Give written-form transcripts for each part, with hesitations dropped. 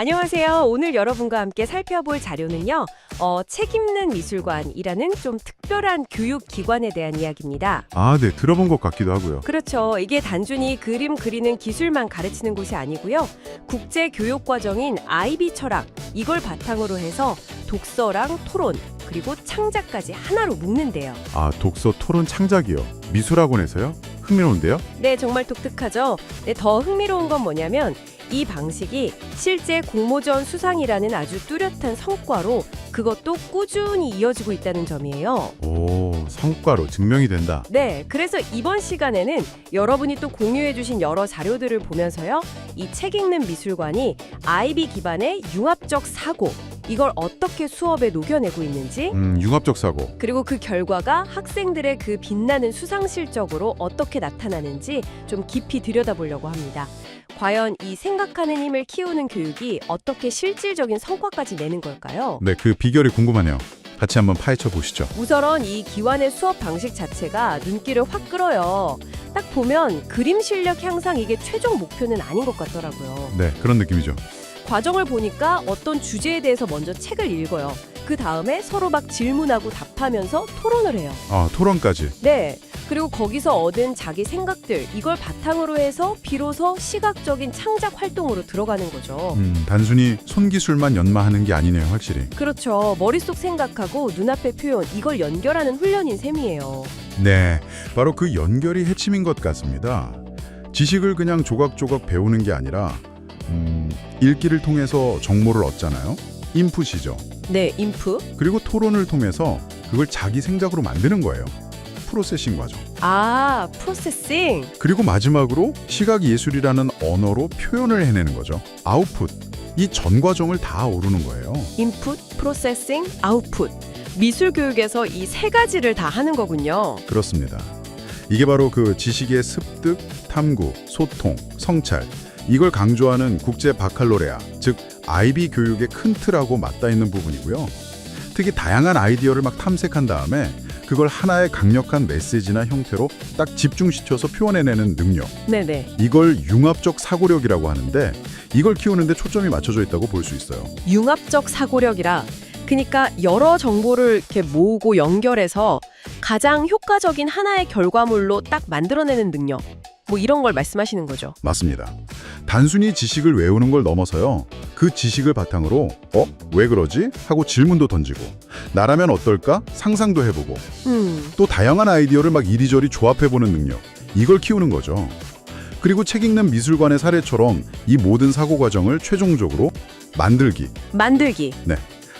안녕하세요. 오늘 여러분과 함께 살펴볼 자료는요. 책 읽는 미술관이라는 좀 특별한 교육기관에 대한 이야기입니다. 아, 네. 들어본 것 같기도 하고요. 그렇죠. 이게 단순히 그림 그리는 기술만 가르치는 곳이 아니고요. 국제 교육 과정인 IB 철학, 이걸 바탕으로 해서 독서랑 토론, 그리고 창작까지 하나로 묶는데요. 아, 독서, 토론, 창작이요. 미술학원에서요? 흥미로운데요? 네, 정말 독특하죠. 네, 더 흥미로운 건 뭐냐면 이 방식이 실제 공모전 수상이라는 아주 뚜렷한 성과로 그것도 꾸준히 이어지고 있다는 점이에요. 오, 성과로 증명이 된다. 네, 그래서 이번 시간에는 여러분이 또 공유해주신 여러 자료들을 보면서요. 이 책 읽는 미술관이 IB 기반의 융합적 사고, 이걸 어떻게 수업에 녹여내고 있는지, 융합적 사고. 그리고 그 결과가 학생들의 그 빛나는 수상 실적으로 어떻게 나타나는지 좀 깊이 들여다보려고 합니다. 과연 이 생각하는 힘을 키우는 교육이 어떻게 실질적인 성과까지 내는 걸까요? 네, 그 비결이 궁금하네요. 같이 한번 파헤쳐 보시죠. 우선 이 기관의 수업 방식 자체가 눈길을 확 끌어요. 딱 보면 그림 실력 향상 이게 최종 목표는 아닌 것 같더라고요. 네, 그런 느낌이죠. 과정을 보니까 어떤 주제에 대해서 먼저 책을 읽어요. 그 다음에 서로 막 질문하고 답하면서 토론을 해요. 아, 토론까지. 네. 그리고 거기서 얻은 자기 생각들, 이걸 바탕으로 해서 비로소 시각적인 창작 활동으로 들어가는 거죠. 단순히 손기술만 연마하는 게 아니네요, 확실히. 그렇죠. 머릿속 생각하고 눈앞의 표현, 이걸 연결하는 훈련인 셈이에요. 네, 바로 그 연결이 핵심인 것 같습니다. 지식을 그냥 조각조각 배우는 게 아니라 읽기를 통해서 정보를 얻잖아요. 인풋이죠. 네, 인프. 그리고 토론을 통해서 그걸 자기 생각으로 만드는 거예요. 프로세싱 과정. 아, 프로세싱. 그리고 마지막으로 시각예술이라는 언어로 표현을 해내는 거죠. 아웃풋. 이 전 과정을 다 오르는 거예요. 인풋, 프로세싱, 아웃풋. 미술 교육에서 이 세 가지를 다 하는 거군요. 그렇습니다. 이게 바로 그 지식의 습득, 탐구, 소통, 성찰. 이걸 강조하는 국제 바칼로레아, 즉 IB 교육의 큰 틀하고 맞닿아 있는 부분이고요. 특히 다양한 아이디어를 막 탐색한 다음에 그걸 하나의 강력한 메시지나 형태로 딱 집중시켜서 표현해내는 능력. 네네. 이걸 융합적 사고력이라고 하는데 이걸 키우는데 초점이 맞춰져 있다고 볼 수 있어요. 융합적 사고력이라. 그러니까 여러 정보를 이렇게 모으고 연결해서 가장 효과적인 하나의 결과물로 딱 만들어내는 능력. 뭐 이런 걸 말씀하시는 거죠. 맞습니다. 단순히 지식을 외우는 걸 넘어서요. 그 지식을 바탕으로 왜 그러지? 하고 질문도 던지고 나라면 어떨까? 상상도 해보고 또 다양한 아이디어를 막 이리저리 조합해보는 능력. 이걸 키우는 거죠. 그리고 책 읽는 미술관의 사례처럼 이 모든 사고 과정을 최종적으로 만들기. 네.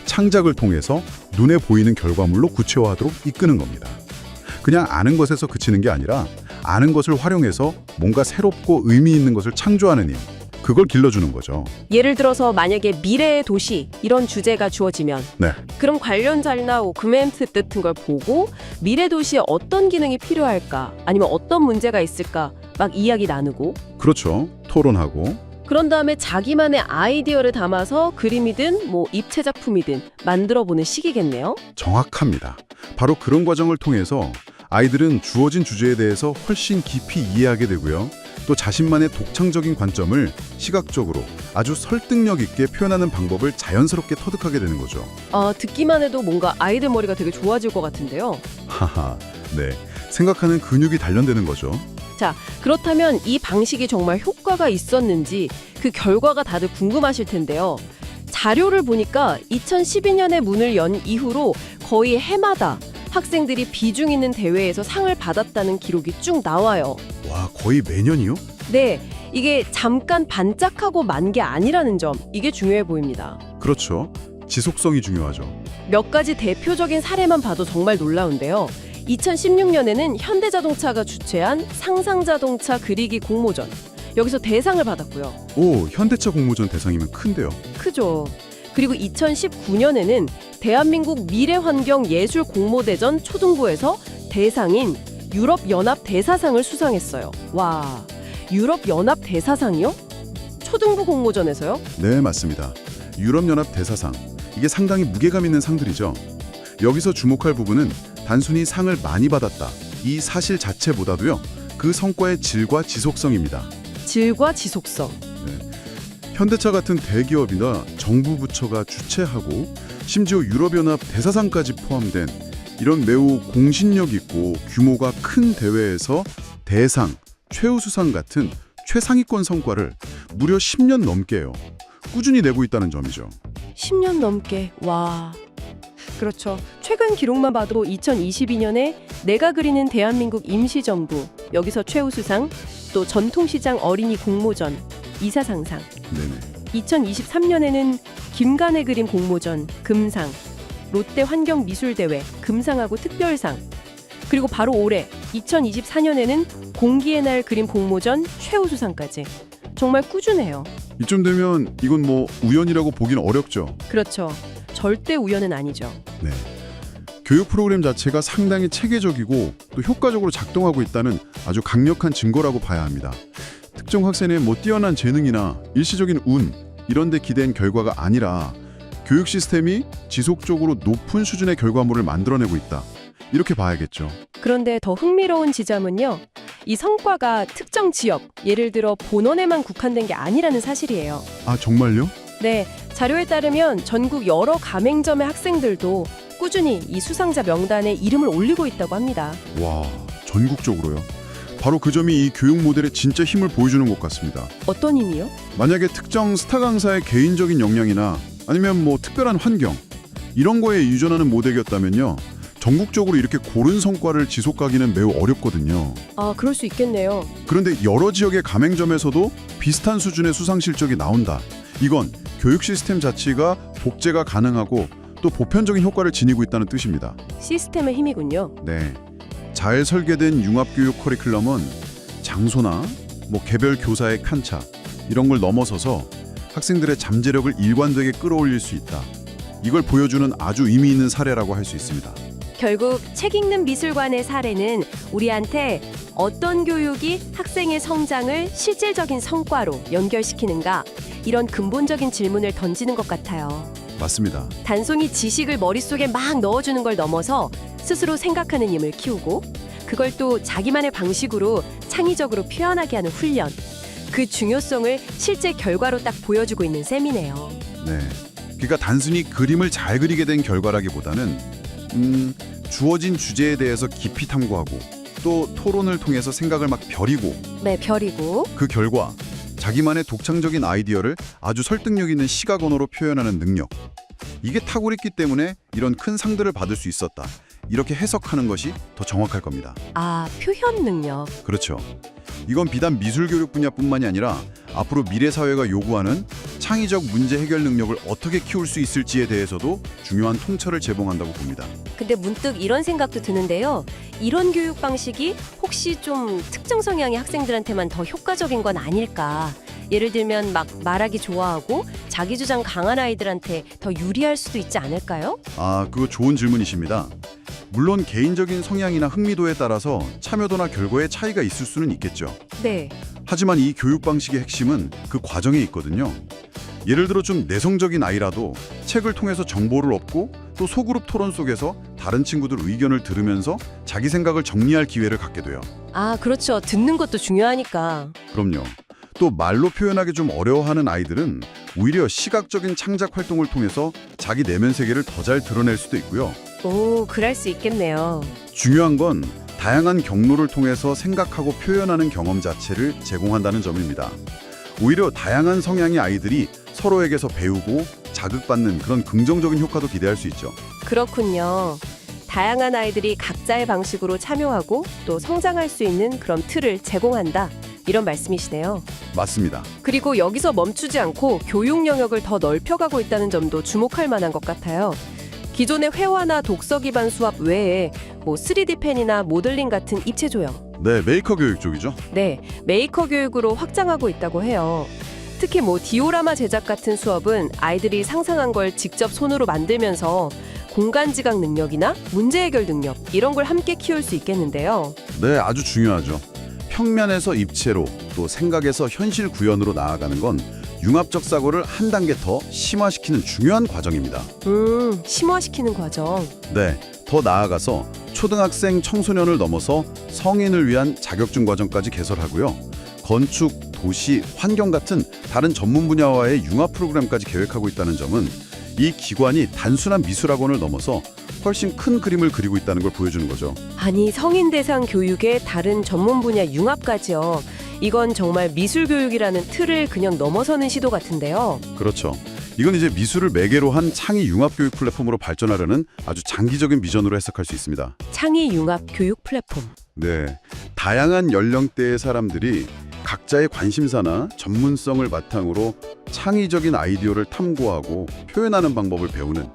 창작을 통해서 눈에 보이는 결과물로 구체화하도록 이끄는 겁니다. 그냥 아는 것에서 그치는 게 아니라 아는 것을 활용해서 뭔가 새롭고 의미 있는 것을 창조하는 힘, 그걸 길러주는 거죠. 예를 들어서 만약에 미래의 도시 이런 주제가 주어지면 네, 그럼 관련 자료나 코멘트 같은 걸 보고 미래 도시에 어떤 기능이 필요할까 아니면 어떤 문제가 있을까 막 이야기 나누고 그렇죠. 토론하고 그런 다음에 자기만의 아이디어를 담아서 그림이든 뭐 입체 작품이든 만들어보는 시기겠네요. 정확합니다. 바로 그런 과정을 통해서 아이들은 주어진 주제에 대해서 훨씬 깊이 이해하게 되고요. 또 자신만의 독창적인 관점을 시각적으로 아주 설득력 있게 표현하는 방법을 자연스럽게 터득하게 되는 거죠. 듣기만 해도 뭔가 아이들 머리가 되게 좋아질 것 같은데요. 하하, 네. 생각하는 근육이 단련되는 거죠. 자, 그렇다면 이 방식이 정말 효과가 있었는지 그 결과가 다들 궁금하실 텐데요. 자료를 보니까 2012년에 문을 연 이후로 거의 해마다 학생들이 비중 있는 대회에서 상을 받았다는 기록이 쭉 나와요. 와, 거의 매년이요? 네, 이게 잠깐 반짝하고 만 게 아니라는 점, 이게 중요해 보입니다. 그렇죠. 지속성이 중요하죠. 몇 가지 대표적인 사례만 봐도 정말 놀라운데요. 2016년에는 현대자동차가 주최한 상상자동차 그리기 공모전. 여기서 대상을 받았고요. 오, 현대차 공모전 대상이면 큰데요. 크죠. 그리고 2019년에는 대한민국 미래환경예술 공모대전 초등부에서 대상인 유럽연합 대사상을 수상했어요. 와, 유럽연합 대사상이요? 초등부 공모전에서요? 네, 맞습니다. 유럽연합 대사상. 이게 상당히 무게감 있는 상들이죠. 여기서 주목할 부분은 단순히 상을 많이 받았다. 이 사실 자체보다도요. 그 성과의 질과 지속성입니다. 질과 지속성. 현대차 같은 대기업이나 정부 부처가 주최하고 심지어 유럽연합 대사상까지 포함된 이런 매우 공신력 있고 규모가 큰 대회에서 대상, 최우수상 같은 최상위권 성과를 무려 10년 넘게요. 꾸준히 내고 있다는 점이죠. 10년 넘게. 와. 그렇죠. 최근 기록만 봐도 2022년에 내가 그리는 대한민국 임시정부, 여기서 최우수상, 또 전통시장 어린이 공모전, 이사상상. 네네. 2023년에는 김간의 그림 공모전, 금상, 롯데 환경미술대회, 금상하고 특별상. 그리고 바로 올해 2024년에는 공기의 날 그림 공모전 최우수상까지. 정말 꾸준해요. 이쯤 되면 이건 뭐 우연이라고 보긴 어렵죠. 그렇죠. 절대 우연은 아니죠. 네. 교육 프로그램 자체가 상당히 체계적이고 또 효과적으로 작동하고 있다는 아주 강력한 증거라고 봐야 합니다. 특정 학생의 뭐 뛰어난 재능이나 일시적인 운 이런 데 기댄 결과가 아니라 교육 시스템이 지속적으로 높은 수준의 결과물을 만들어내고 있다. 이렇게 봐야겠죠. 그런데 더 흥미로운 지점은요. 이 성과가 특정 지역, 예를 들어 본원에만 국한된 게 아니라는 사실이에요. 아, 정말요? 네, 자료에 따르면 전국 여러 가맹점의 학생들도 꾸준히 이 수상자 명단에 이름을 올리고 있다고 합니다. 와, 전국적으로요? 바로 그 점이 이 교육 모델의 진짜 힘을 보여주는 것 같습니다. 어떤 의미요? 만약에 특정 스타 강사의 개인적인 역량이나 아니면 뭐 특별한 환경 이런 거에 유전하는 모델이었다면요. 전국적으로 이렇게 고른 성과를 지속하기는 매우 어렵거든요. 아, 그럴 수 있겠네요. 그런데 여러 지역의 가맹점에서도 비슷한 수준의 수상 실적이 나온다. 이건 교육 시스템 자체가 복제가 가능하고 또 보편적인 효과를 지니고 있다는 뜻입니다. 시스템의 힘이군요. 네, 잘 설계된 융합교육 커리큘럼은 장소나 뭐 개별 교사의 편차 이런 걸 넘어서서 학생들의 잠재력을 일관되게 끌어올릴 수 있다. 이걸 보여주는 아주 의미 있는 사례라고 할 수 있습니다. 결국 책 읽는 미술관의 사례는 우리한테 어떤 교육이 학생의 성장을 실질적인 성과로 연결시키는가 이런 근본적인 질문을 던지는 것 같아요. 맞습니다. 단순히 지식을 머릿속에 막 넣어주는 걸 넘어서 스스로 생각하는 힘을 키우고 그걸 또 자기만의 방식으로 창의적으로 표현하게 하는 훈련. 그 중요성을 실제 결과로 딱 보여주고 있는 셈이네요. 네, 그러니까 단순히 그림을 잘 그리게 된 결과라기보다는 주어진 주제에 대해서 깊이 탐구하고 또 토론을 통해서 생각을 막 벼리고 네, 별이고. 그 결과 자기만의 독창적인 아이디어를 아주 설득력 있는 시각 언어로 표현하는 능력. 이게 탁월했기 때문에 이런 큰 상들을 받을 수 있었다. 이렇게 해석하는 것이 더 정확할 겁니다. 아, 표현 능력. 그렇죠. 이건 비단 미술 교육 분야뿐만이 아니라 앞으로 미래 사회가 요구하는 창의적 문제 해결 능력을 어떻게 키울 수 있을지에 대해서도 중요한 통찰을 제공한다고 봅니다. 근데 문득 이런 생각도 드는데요. 이런 교육 방식이 혹시 좀 특정 성향의 학생들한테만 더 효과적인 건 아닐까? 예를 들면 막 말하기 좋아하고 자기 주장 강한 아이들한테 더 유리할 수도 있지 않을까요? 아, 그거 좋은 질문이십니다. 물론 개인적인 성향이나 흥미도에 따라서 참여도나 결과에 차이가 있을 수는 있겠죠. 네. 하지만 이 교육 방식의 핵심은 그 과정에 있거든요. 예를 들어 좀 내성적인 아이라도 책을 통해서 정보를 얻고 또 소그룹 토론 속에서 다른 친구들 의견을 들으면서 자기 생각을 정리할 기회를 갖게 돼요. 아, 그렇죠. 듣는 것도 중요하니까. 그럼요. 또 말로 표현하기 좀 어려워하는 아이들은 오히려 시각적인 창작 활동을 통해서 자기 내면 세계를 더 잘 드러낼 수도 있고요. 오, 그럴 수 있겠네요. 중요한 건 다양한 경로를 통해서 생각하고 표현하는 경험 자체를 제공한다는 점입니다. 오히려 다양한 성향의 아이들이 서로에게서 배우고 자극받는 그런 긍정적인 효과도 기대할 수 있죠. 그렇군요. 다양한 아이들이 각자의 방식으로 참여하고 또 성장할 수 있는 그런 틀을 제공한다. 이런 말씀이시네요. 맞습니다. 그리고 여기서 멈추지 않고 교육 영역을 더 넓혀가고 있다는 점도 주목할 만한 것 같아요. 기존의 회화나 독서 기반 수업 외에 뭐 3D 펜이나 모델링 같은 입체 조형, 네, 메이커 교육 쪽이죠. 네, 메이커 교육으로 확장하고 있다고 해요. 특히 뭐 디오라마 제작 같은 수업은 아이들이 상상한 걸 직접 손으로 만들면서 공간 지각 능력이나 문제 해결 능력 이런 걸 함께 키울 수 있겠는데요. 네, 아주 중요하죠. 평면에서 입체로 또 생각에서 현실 구현으로 나아가는 건 융합적 사고를 한 단계 더 심화시키는 중요한 과정입니다. 심화시키는 과정. 네, 더 나아가서 초등학생, 청소년을 넘어서 성인을 위한 자격증 과정까지 개설하고요. 건축, 도시, 환경 같은 다른 전문 분야와의 융합 프로그램까지 계획하고 있다는 점은 이 기관이 단순한 미술학원을 넘어서 훨씬 큰 그림을 그리고 있다는 걸 보여주는 거죠. 아니, 성인 대상 교육에 다른 전문 분야 융합까지요. 이건 정말 미술 교육이라는 틀을 그냥 넘어서는 시도 같은데요. 그렇죠. 이건 이제 미술을 매개로 한 창의 융합 교육 플랫폼으로 발전하려는 아주 장기적인 비전으로 해석할 수 있습니다. 창의 융합 교육 플랫폼. 네, 다양한 연령대의 사람들이 각자의 관심사나 전문성을 바탕으로 창의적인 아이디어를 탐구하고 표현하는 방법을 배우는,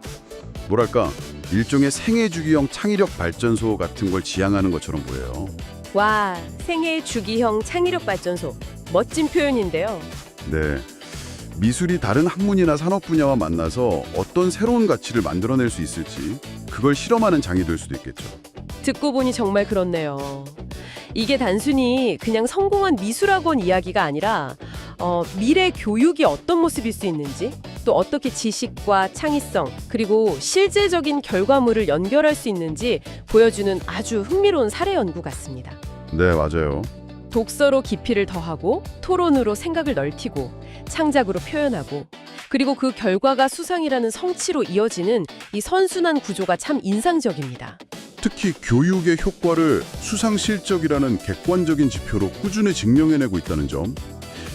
뭐랄까, 일종의 생애주기형 창의력 발전소 같은 걸 지향하는 것처럼 보여요. 와, 생애 주기형 창의력 발전소. 멋진 표현인데요. 네, 미술이 다른 학문이나 산업 분야와 만나서 어떤 새로운 가치를 만들어낼 수 있을지 그걸 실험하는 장이 될 수도 있겠죠. 듣고 보니 정말 그렇네요. 이게 단순히 그냥 성공한 미술학원 이야기가 아니라 미래 교육이 어떤 모습일 수 있는지, 또 어떻게 지식과 창의성, 그리고 실제적인 결과물을 연결할 수 있는지 보여주는 아주 흥미로운 사례 연구 같습니다. 네, 맞아요. 독서로 깊이를 더하고, 토론으로 생각을 넓히고, 창작으로 표현하고, 그리고 그 결과가 수상이라는 성취로 이어지는 이 선순환 구조가 참 인상적입니다. 특히 교육의 효과를 수상 실적이라는 객관적인 지표로 꾸준히 증명해내고 있다는 점,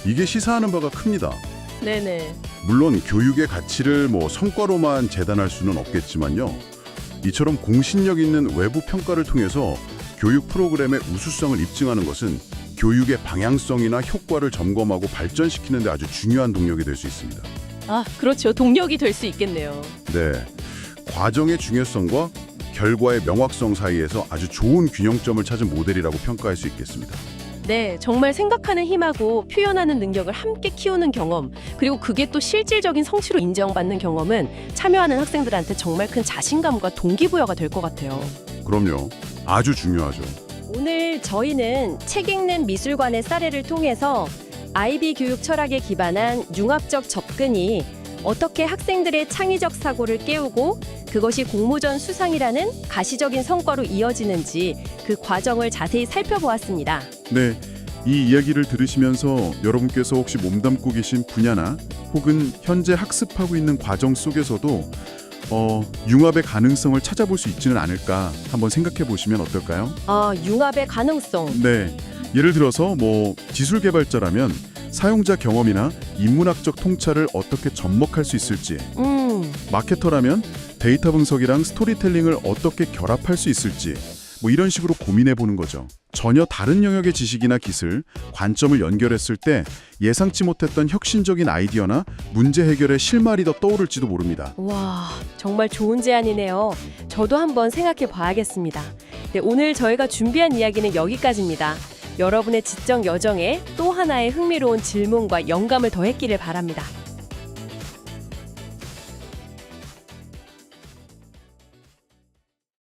이게 시사하는 바가 큽니다. 네네. 물론 교육의 가치를 성과로만 재단할 수는 없겠지만요. 이처럼 공신력 있는 외부 평가를 통해서 교육 프로그램의 우수성을 입증하는 것은 교육의 방향성이나 효과를 점검하고 발전시키는 데 아주 중요한 동력이 될 수 있습니다. 아, 그렇죠. 동력이 될 수 있겠네요. 네, 과정의 중요성과 결과의 명확성 사이에서 아주 좋은 균형점을 찾은 모델이라고 평가할 수 있겠습니다. 네, 정말 생각하는 힘하고 표현하는 능력을 함께 키우는 경험, 그리고 그게 또 실질적인 성취로 인정받는 경험은 참여하는 학생들한테 정말 큰 자신감과 동기부여가 될 것 같아요. 그럼요. 아주 중요하죠. 오늘 저희는 책 읽는 미술관의 사례를 통해서 아이비 교육 철학에 기반한 융합적 접근이 어떻게 학생들의 창의적 사고를 깨우고 그것이 공모전 수상이라는 가시적인 성과로 이어지는지 그 과정을 자세히 살펴보았습니다. 네, 이 이야기를 들으시면서 여러분께서 혹시 몸담고 계신 분야나 혹은 현재 학습하고 있는 과정 속에서도 융합의 가능성을 찾아볼 수 있지는 않을까 한번 생각해 보시면 어떨까요? 아, 융합의 가능성. 네, 예를 들어서 기술 개발자라면 사용자 경험이나 인문학적 통찰을 어떻게 접목할 수 있을지, 마케터라면 데이터 분석이랑 스토리텔링을 어떻게 결합할 수 있을지 이런 식으로 고민해 보는 거죠. 전혀 다른 영역의 지식이나 기술, 관점을 연결했을 때 예상치 못했던 혁신적인 아이디어나 문제 해결의 실마리 더 떠오를지도 모릅니다. 와, 정말 좋은 제안이네요. 저도 한번 생각해 봐야겠습니다. 네, 오늘 저희가 준비한 이야기는 여기까지입니다. 여러분의 지적 여정에 또 하나의 흥미로운 질문과 영감을 더했기를 바랍니다.